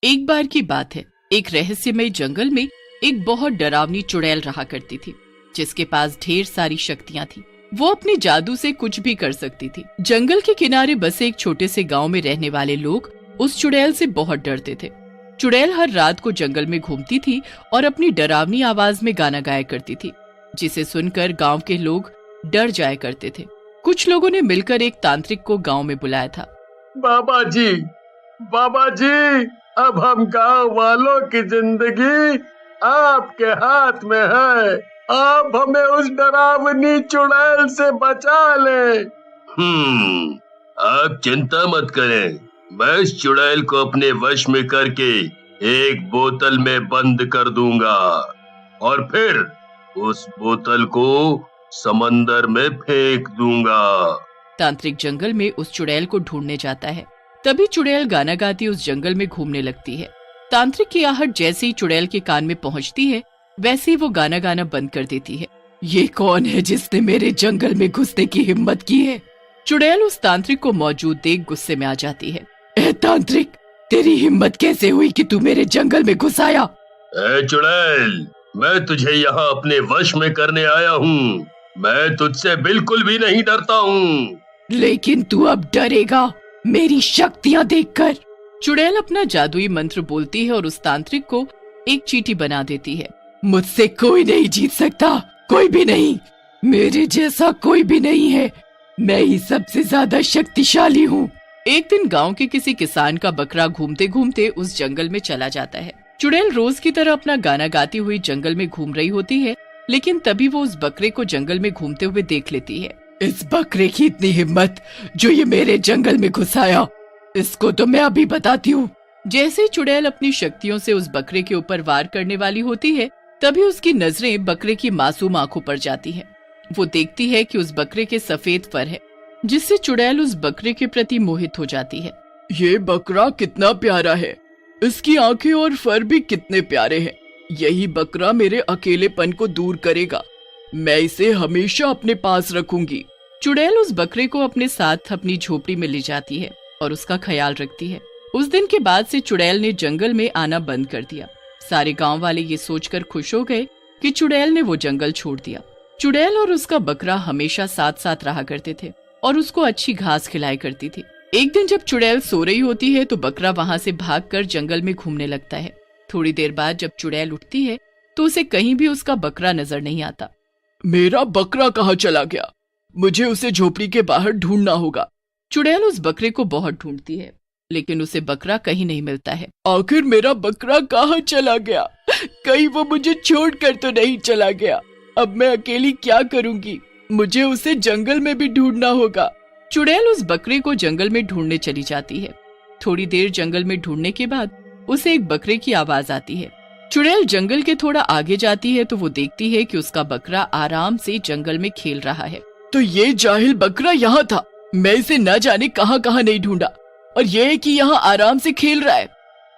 एक बार की बात है, एक रहस्यमय जंगल में एक बहुत डरावनी चुड़ैल रहा करती थी, जिसके पास ढेर सारी शक्तियां थी। वो अपने जादू से कुछ भी कर सकती थी। जंगल के किनारे बसे एक छोटे से गांव में रहने वाले लोग उस चुड़ैल से बहुत डरते थे। चुड़ैल हर रात को जंगल में घूमती थी और अपनी डरावनी आवाज में गाना गाया करती थी, जिसे सुनकर गांव के लोग डर जाया करते थे। कुछ लोगों ने मिलकर एक तांत्रिक को गांव में बुलाया था। बाबा जी, अब हम गांव वालों की जिंदगी आपके हाथ में है। आप हमें उस डरावनी चुड़ैल से बचा ले। आप चिंता मत करें, मैं इस चुड़ैल को अपने वश में करके एक बोतल में बंद कर दूंगा और फिर उस बोतल को समंदर में फेंक दूंगा। तांत्रिक जंगल में उस चुड़ैल को ढूंढने जाता है। तभी चुड़ैल गाना गाती उस जंगल में घूमने लगती है। तांत्रिक की आहट जैसे ही चुड़ैल के कान में पहुंचती है, वैसे ही वो गाना गाना बंद कर देती है। ये कौन है जिसने मेरे जंगल में घुसने की हिम्मत की है? चुड़ैल उस तांत्रिक को मौजूद देख गुस्से में आ जाती है। ए तांत्रिक, तेरी हिम्मत कैसे हुई कि तू मेरे जंगल में घुस आया? ए चुड़ैल, मैं तुझे यहाँ अपने वश में करने आया हूँ। मैं तुझसे बिल्कुल भी नहीं डरता हूँ। लेकिन तू अब डरेगा मेरी शक्तियाँ देखकर। चुड़ैल अपना जादुई मंत्र बोलती है और उस तांत्रिक को एक चींटी बना देती है। मुझसे कोई नहीं जीत सकता, कोई भी नहीं। मेरे जैसा कोई भी नहीं है। मैं ही सबसे ज्यादा शक्तिशाली हूँ। एक दिन गांव के किसी किसान का बकरा घूमते घूमते उस जंगल में चला जाता है। चुड़ैल रोज की तरह अपना गाना गाती हुई जंगल में घूम रही होती है, लेकिन तभी वो उस बकरे को जंगल में घूमते हुए देख लेती है। इस बकरे की इतनी हिम्मत जो ये मेरे जंगल में घुस आया, इसको तो मैं अभी बताती हूँ। जैसे ही चुड़ैल अपनी शक्तियों से उस बकरे के ऊपर वार करने वाली होती है, तभी उसकी नजरें बकरे की मासूम आंखों पर जाती हैं। वो देखती है कि उस बकरे के सफेद फर है, जिससे चुड़ैल उस बकरे के प्रति मोहित हो जाती है। ये बकरा कितना प्यारा है, इसकी आंखें और फर भी कितने प्यारे हैं। यही बकरा मेरे अकेलेपन को दूर करेगा। मैं इसे हमेशा अपने पास रखूंगी। चुड़ैल उस बकरे को अपने साथ अपनी झोपड़ी में ले जाती है और उसका ख्याल रखती है। उस दिन के बाद से चुड़ैल ने जंगल में आना बंद कर दिया। सारे गांव वाले ये सोचकर खुश हो गए कि चुड़ैल ने वो जंगल छोड़ दिया। चुड़ैल और उसका बकरा हमेशा साथ साथ रहा करते थे और उसको अच्छी घास खिलाया करती थी। एक दिन जब चुड़ैल सो रही होती है तो बकरा वहाँ से भागकर जंगल में घूमने लगता है। थोड़ी देर बाद जब चुड़ैल उठती है तो उसे कहीं भी उसका बकरा नजर नहीं आता। मेरा बकरा कहाँ चला गया? मुझे उसे झोपड़ी के बाहर ढूंढना होगा। चुड़ैल उस बकरे को बहुत ढूंढती है, लेकिन उसे बकरा कहीं नहीं मिलता है। आखिर मेरा बकरा कहाँ चला गया? कहीं वो मुझे छोड़कर तो नहीं चला गया? अब मैं अकेली क्या करूंगी? मुझे उसे जंगल में भी ढूंढना होगा। चुड़ैल उस बकरे को जंगल में ढूंढने चली जाती है। थोड़ी देर जंगल में ढूंढने के बाद उसे एक बकरे की आवाज आती है। चुड़ैल जंगल के थोड़ा आगे जाती है तो वो देखती है कि उसका बकरा आराम से जंगल में खेल रहा है। तो ये जाहिल बकरा यहाँ था। मैं इसे न जाने कहाँ कहाँ नहीं ढूंढा, और ये है कि यहाँ आराम से खेल रहा है।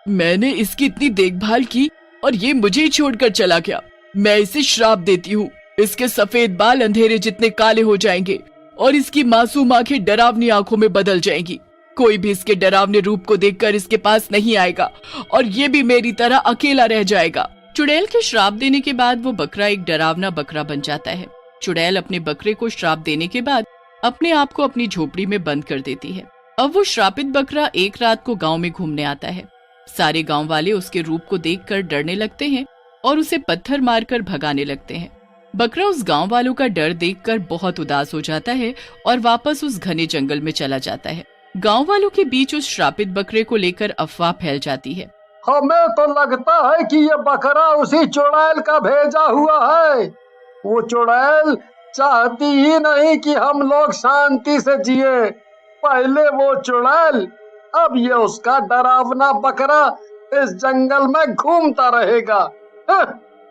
मैंने इसकी इतनी देखभाल की और ये मुझे ही छोड़कर चला गया। मैं इसे श्राप देती हूँ। इसके सफेद बाल अंधेरे जितने काले हो जाएंगे और इसकी मासूम आंखें डरावनी आंखों में बदल जाएंगी। कोई भी इसके डरावने रूप को देखकर इसके पास नहीं आएगा और ये भी मेरी तरह अकेला रह जाएगा। चुड़ैल के श्राप देने के बाद वो बकरा एक डरावना बकरा बन जाता है। चुड़ैल अपने बकरे को श्राप देने के बाद अपने आप को अपनी झोपड़ी में बंद कर देती है। अब वो श्रापित बकरा एक रात को गांव में घूमने आता है। सारे गांव वाले उसके रूप को देखकर डरने लगते हैं और उसे पत्थर मारकर भगाने लगते हैं। बकरा उस गांव वालों का डर देखकर बहुत उदास हो जाता है और वापस उस घने जंगल में चला जाता है। गांव वालों के बीच उस श्रापित बकरे को लेकर अफवाह फैल जाती है। हमें तो लगता है कि ये बकरा उसी चुड़ैल का भेजा हुआ है। वो चुड़ैल चाहती ही नहीं कि हम लोग शांति से जिए। पहले वो चुड़ैल, अब ये उसका डरावना बकरा इस जंगल में घूमता रहेगा।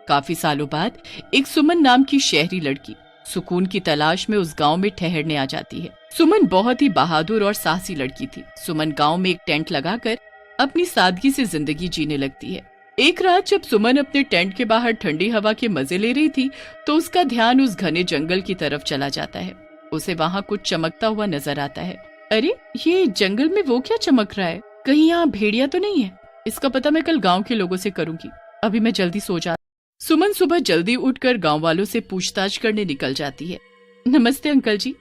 काफी सालों बाद एक सुमन नाम की शहरी लड़की सुकून की तलाश में उस गांव में ठहरने आ जाती है। सुमन बहुत ही बहादुर और साहसी लड़की थी। सुमन गांव में एक टेंट लगाकर अपनी सादगी से जिंदगी जीने लगती है। एक रात जब सुमन अपने टेंट के बाहर ठंडी हवा के मजे ले रही थी तो उसका ध्यान उस घने जंगल की तरफ चला जाता है। उसे वहाँ कुछ चमकता हुआ नजर आता है। अरे, ये जंगल में वो क्या चमक रहा है? कहीं यहाँ भेड़िया तो नहीं है? इसका पता मैं कल गांव के लोगों से करूंगी। अभी मैं जल्दी सो जा। सुमन सुबह जल्दी उठकर गांव वालों से पूछताछ करने निकल जाती है। नमस्ते अंकल जी,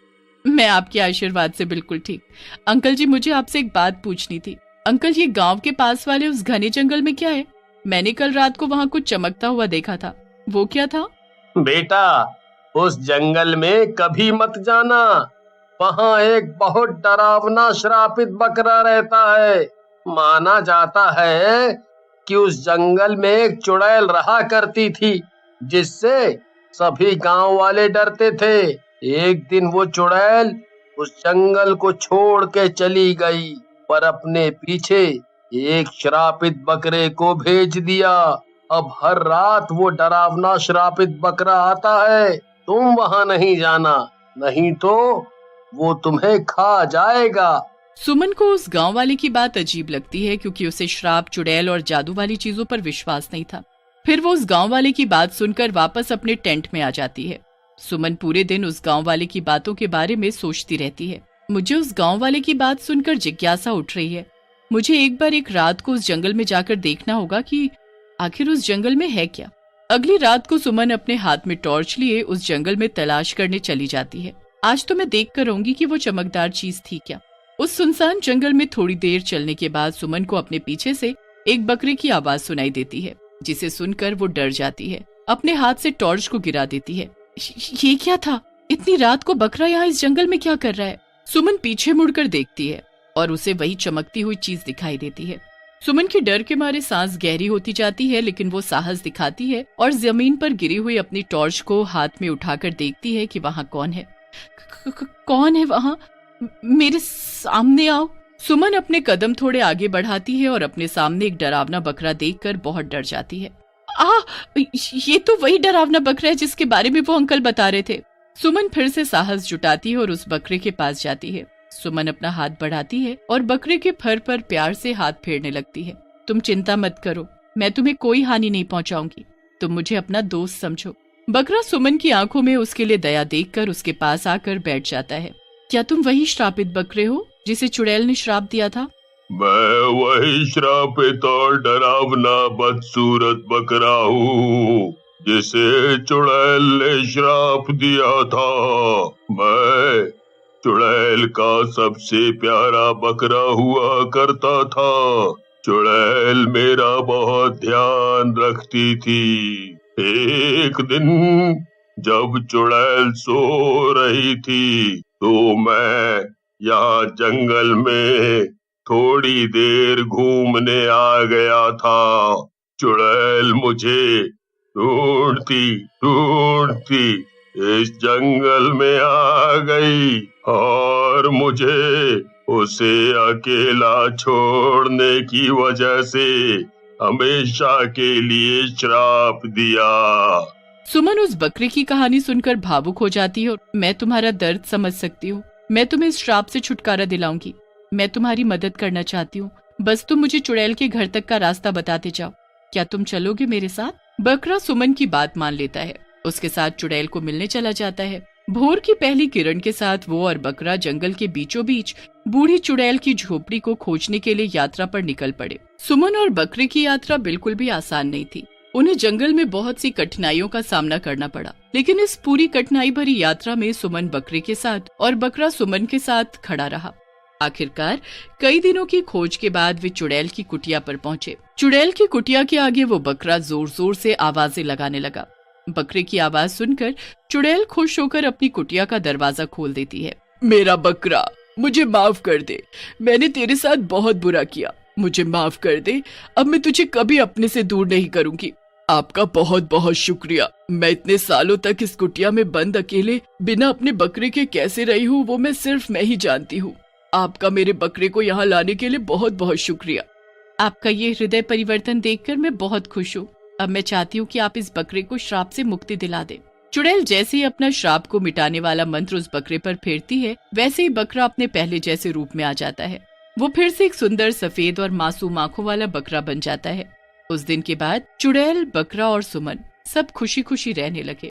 मैं आपके आशीर्वाद से बिल्कुल ठीक। अंकल जी, मुझे आपसे एक बात पूछनी थी। अंकल, ये गांव के पास वाले उस घने जंगल में क्या है? मैंने कल रात को वहाँ कुछ चमकता हुआ देखा था, वो क्या था? बेटा, उस जंगल में कभी मत जाना। वहाँ एक बहुत डरावना श्रापित बकरा रहता है। माना जाता है कि उस जंगल में एक चुड़ैल रहा करती थी, जिससे सभी गांव वाले डरते थे। एक दिन वो चुड़ैल उस जंगल को छोड़ के चली गई, पर अपने पीछे एक श्रापित बकरे को भेज दिया। अब हर रात वो डरावना श्रापित बकरा आता है। तुम वहां नहीं जाना, नहीं तो वो तुम्हें खा जाएगा। सुमन को उस गांव वाले की बात अजीब लगती है, क्योंकि उसे श्राप, चुड़ैल और जादू वाली चीजों पर विश्वास नहीं था। फिर वो उस गांव वाले की बात सुनकर वापस अपने टेंट में आ जाती है। सुमन पूरे दिन उस गांव वाले की बातों के बारे में सोचती रहती है। मुझे उस गांव वाले की बात सुनकर जिज्ञासा उठ रही है। मुझे एक बार एक रात को उस जंगल में जाकर देखना होगा कि आखिर उस जंगल में है क्या। अगली रात को सुमन अपने हाथ में टॉर्च लिए उस जंगल में तलाश करने चली जाती है। आज तो मैं देख कर रहूंगी कि वो चमकदार चीज थी क्या। उस सुनसान जंगल में थोड़ी देर चलने के बाद सुमन को अपने पीछे से एक बकरे की आवाज सुनाई देती है, जिसे सुनकर वो डर जाती है। अपने हाथ से टॉर्च को गिरा देती है। ये क्या था? इतनी रात को बकरा यहाँ इस जंगल में क्या कर रहा है? सुमन पीछे मुड़कर देखती है और उसे वही चमकती हुई चीज दिखाई देती है। सुमन के डर के मारे सांस गहरी होती जाती है, लेकिन वो साहस दिखाती है और जमीन पर गिरी हुई अपनी टॉर्च को हाथ में उठाकर देखती है कि वहाँ कौन है। कौन है वहाँ? मेरे सामने आओ। सुमन अपने कदम थोड़े आगे बढ़ाती है और अपने सामने एक डरावना बकरा देखकर बहुत डर जाती है। ये तो वही डरावना बकरा है जिसके बारे में वो अंकल बता रहे थे। सुमन फिर से साहस जुटाती है और उस बकरे के पास जाती है। सुमन अपना हाथ बढ़ाती है और बकरे के फर पर प्यार से हाथ फेरने लगती है। तुम चिंता मत करो, मैं तुम्हें कोई हानि नहीं पहुंचाऊंगी। तुम मुझे अपना दोस्त समझो। बकरा सुमन की आंखों में उसके लिए दया देखकर उसके पास आकर बैठ जाता है। क्या तुम वही श्रापित बकरे हो जिसे चुड़ैल ने श्राप दिया था? मैं वही श्रापित और डरावना बदसूरत बकरा हूँ जिसे चुड़ैल ने श्राप दिया था। मैं चुड़ैल का सबसे प्यारा बकरा हुआ करता था। चुड़ैल मेरा बहुत ध्यान रखती थी। एक दिन जब चुड़ैल सो रही थी तो मैं यहाँ जंगल में थोड़ी देर घूमने आ गया था। चुड़ैल मुझे ढूंढती ढूंढती इस जंगल में आ गई और मुझे उसे अकेला छोड़ने की वजह से हमेशा के लिए श्राप दिया। सुमन उस बकरे की कहानी सुनकर भावुक हो जाती है और मैं तुम्हारा दर्द समझ सकती हूँ। मैं तुम्हें इस श्राप से छुटकारा दिलाऊंगी। मैं तुम्हारी मदद करना चाहती हूँ। बस तुम मुझे चुड़ैल के घर तक का रास्ता बताते जाओ। क्या तुम चलोगे मेरे साथ? बकरा सुमन की बात मान लेता है। उसके साथ चुड़ैल को मिलने चला जाता है। भोर की पहली किरण के साथ वो और बकरा जंगल के बीचों बीच बूढ़ी चुड़ैल की झोपड़ी को खोजने के लिए यात्रा पर निकल पड़े। सुमन और बकरे की यात्रा बिल्कुल भी आसान नहीं थी। उन्हें जंगल में बहुत सी कठिनाइयों का सामना करना पड़ा, लेकिन इस पूरी कठिनाई भरी यात्रा में सुमन बकरे के साथ और बकरा सुमन के साथ खड़ा रहा। आखिरकार कई दिनों की खोज के बाद वे चुड़ैल की कुटिया पर पहुंचे। चुड़ैल की कुटिया के आगे वो बकरा जोर जोर से आवाजें लगाने लगा। बकरे की आवाज सुनकर चुड़ैल खुश होकर अपनी कुटिया का दरवाजा खोल देती है। मेरा बकरा, मुझे माफ कर दे। मैंने तेरे साथ बहुत बुरा किया, मुझे माफ कर दे। अब मैं तुझे कभी अपने से दूर नहीं करूंगी। आपका बहुत बहुत शुक्रिया। मैं इतने सालों तक इस कुटिया में बंद अकेले बिना अपने बकरे के कैसे रही हूँ, वो मैं सिर्फ मैं ही जानती हूँ। आपका मेरे बकरे को यहाँ लाने के लिए बहुत बहुत शुक्रिया। आपका ये हृदय परिवर्तन देखकर मैं बहुत खुश हूँ। अब मैं चाहती हूँ कि आप इस बकरे को श्राप से मुक्ति दिला दें। चुड़ैल जैसे ही अपना श्राप को मिटाने वाला मंत्र उस बकरे पर फेरती है, वैसे ही बकरा अपने पहले जैसे रूप में आ जाता है। वो फिर से एक सुंदर सफेद और मासूम आंखों वाला बकरा बन जाता है। उस दिन के बाद चुड़ैल, बकरा और सुमन सब खुशी खुशी रहने लगे।